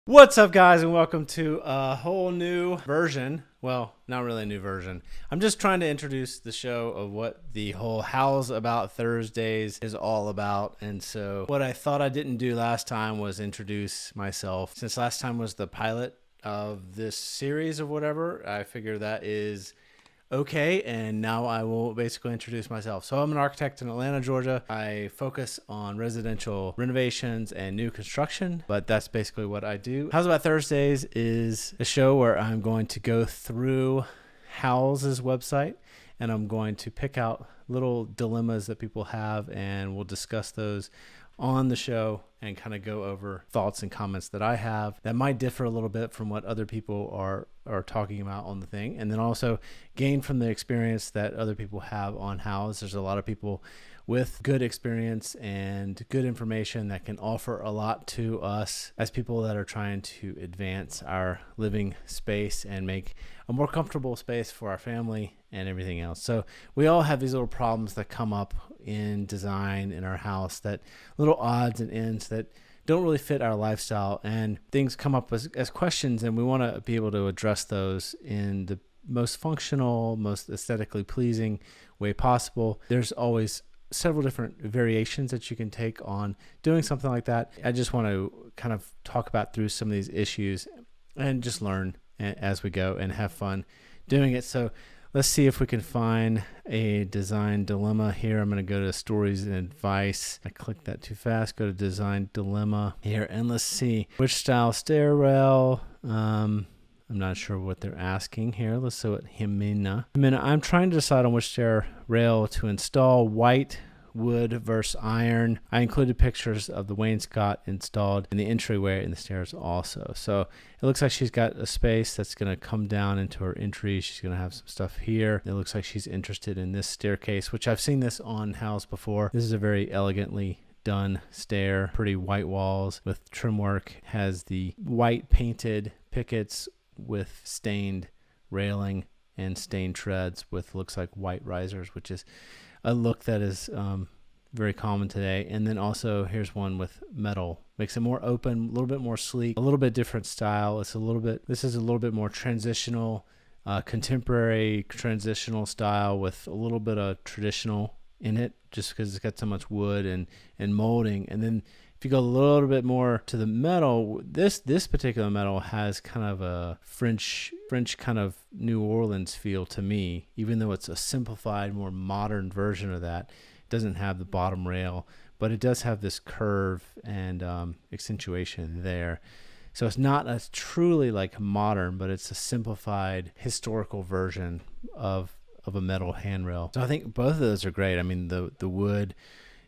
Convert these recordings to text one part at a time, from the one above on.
What's up, guys, and welcome to a whole new version. Well, not really a new version. I'm just trying to introduce the show of what the whole How's About Thursdays is all about. And so what I thought I didn't do last time was introduce myself. Since last time was the pilot of this series or whatever, I figure that is okay, and now I will basically introduce myself. So I'm an architect in Atlanta, Georgia. I focus on residential renovations and new construction, but that's basically what I do. How's About Thursdays is a show where I'm going to go through Howz's website, and I'm going to pick out little dilemmas that people have, and we'll discuss those on the show and kind of go over thoughts and comments that I have that might differ a little bit from what other people are talking about on the thing, and then also gain from the experience that other people have on Howz. There's a lot of people with good experience and good information that can offer a lot to us as people that are trying to advance our living space and make a more comfortable space for our family and everything else. So we all have these little problems that come up in design in our house, that little odds and ends that don't really fit our lifestyle, and things come up as questions, and we want to be able to address those in the most functional, most aesthetically pleasing way possible. There's always several different variations that you can take on doing something like that. I just want to kind of talk about through some of these issues and just learn as we go and have fun doing it. So let's see if we can find a design dilemma here. I'm going to go to stories and advice. I clicked that too fast. Go to design dilemma here, and let's see which style stair rail. I'm not sure what they're asking here. Let's see what Jimena. I'm trying to decide on which stair rail to install. White, wood versus iron. I included pictures of the wainscot installed in the entryway and the stairs also. So it looks like she's got a space that's going to come down into her entry. She's going to have some stuff here. It looks like she's interested in this staircase, which I've seen this on Howz before. This is a very elegantly done stair, pretty white walls with trim work, has the white painted pickets with stained railing and stained treads with looks like white risers, which is a look that is very common today. And then also here's one with metal, makes it more open, a little bit more sleek, a little bit different style. This is a little bit more transitional, contemporary transitional style with a little bit of traditional in it, just because it's got so much wood and molding. And then if you go a little bit more to the metal, this particular metal has kind of a French kind of New Orleans feel to me, even though it's a simplified, more modern version of that. It doesn't have the bottom rail, but it does have this curve and accentuation there. So it's not a truly like modern, but it's a simplified historical version of a metal handrail. So I think both of those are great. I mean, the wood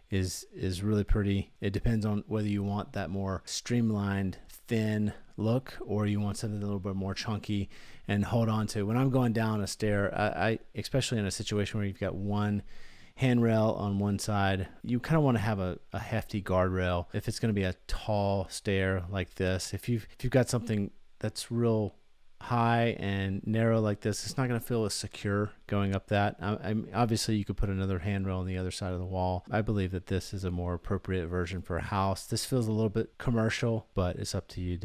is really pretty. It depends on whether you want that more streamlined, thin look, or you want something a little bit more chunky and hold on to. When I'm going down a stair, I especially in a situation where you've got one handrail on one side, you kind of want to have a hefty guardrail. If it's going to be a tall stair like this, if you've got something that's real high and narrow like this, it's not going to feel as secure going up that. Obviously you could put another handrail on the other side of the wall. I believe that this is a more appropriate version for a house. This feels a little bit commercial, but it's up to you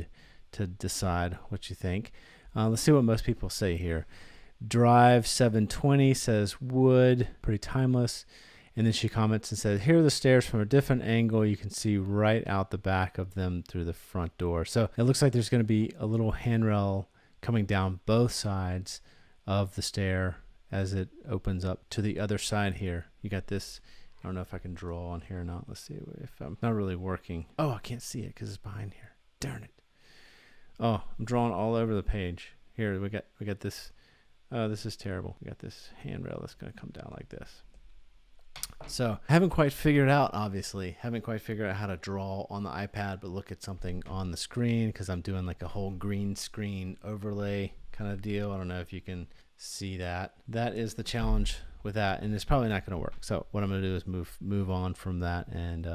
to decide what you think. Let's see what most people say here. Drive 720 says wood, pretty timeless. And then she comments and says, here are the stairs from a different angle. You can see right out the back of them through the front door. So it looks like there's going to be a little handrail coming down both sides of the stair as it opens up to the other side here. You got this. I don't know if I can draw on here or not. Let's see if I'm not really working. Oh, I can't see it because it's behind here. Darn it. Oh, I'm drawing all over the page. Here, we got this. Oh, this is terrible. We got this handrail that's going to come down like this. So I haven't quite figured out how to draw on the iPad, but look at something on the screen because I'm doing like a whole green screen overlay kind of deal. I don't know if you can see that. That is the challenge with that, and it's probably not going to work. So what I'm going to do is move on from that and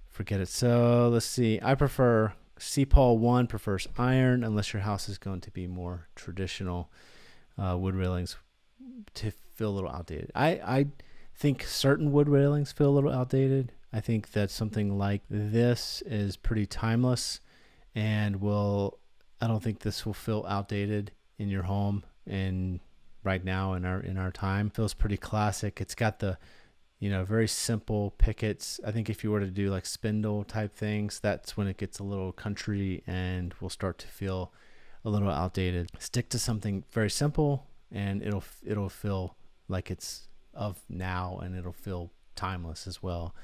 forget it. So let's see. I prefer CPAL 1 prefers iron unless your house is going to be more traditional. Wood railings to feel a little outdated. I think certain wood railings feel a little outdated. I think that something like this is pretty timeless and I don't think this will feel outdated in your home. And right now in our time, feels pretty classic. It's got the very simple pickets. I think if you were to do like spindle type things, that's when it gets a little country and will start to feel a little outdated. Stick to something very simple and it'll feel like it's of now, and it'll feel timeless as well.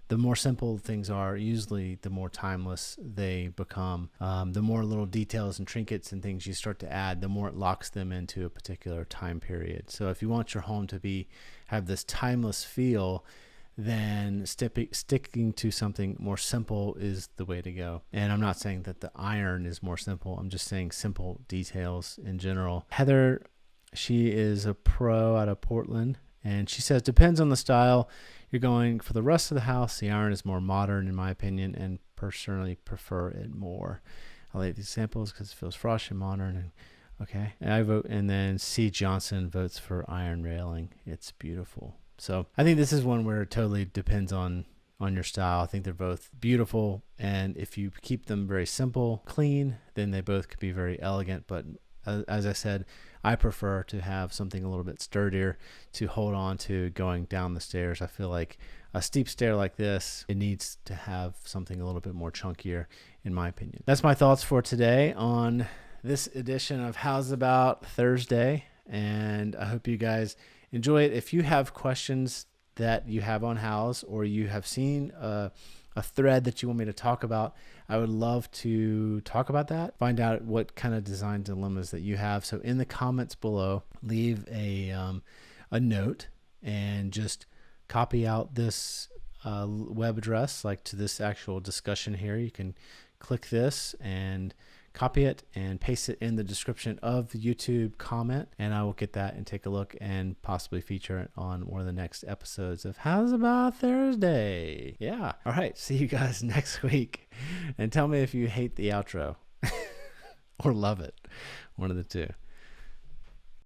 The more simple things are, usually the more timeless they become. The more little details and trinkets and things you start to add, the more it locks them into a particular time period. So if you want your home to have this timeless feel, then sticking to something more simple is the way to go. And I'm not saying that the iron is more simple. I'm just saying simple details in general. Heather, she is a pro out of Portland, and she says, depends on the style you're going for. The rest of the house, the iron is more modern in my opinion, and personally prefer it more. I like these samples because it feels fresh and modern. And okay, and I vote. And then C. Johnson votes for iron railing. It's beautiful. So I think this is one where it totally depends on your style. I think they're both beautiful, and if you keep them very simple, clean, then they both could be very elegant. But as I said, I prefer to have something a little bit sturdier to hold on to going down the stairs. I feel like a steep stair like this, it needs to have something a little bit more chunkier, in my opinion. That's my thoughts for today on this edition of How's About Thursday, and I hope you guys enjoy it. If you have questions that you have on House, or you have seen a thread that you want me to talk about, I would love to talk about that, find out what kind of design dilemmas that you have. So in the comments below, leave a note and just copy out this web address, like to this actual discussion here. You can click this and copy it and paste it in the description of the YouTube comment, and I will get that and take a look and possibly feature it on one of the next episodes of How's About Thursday. Yeah. All right. See you guys next week, and tell me if you hate the outro or love it. One of the two.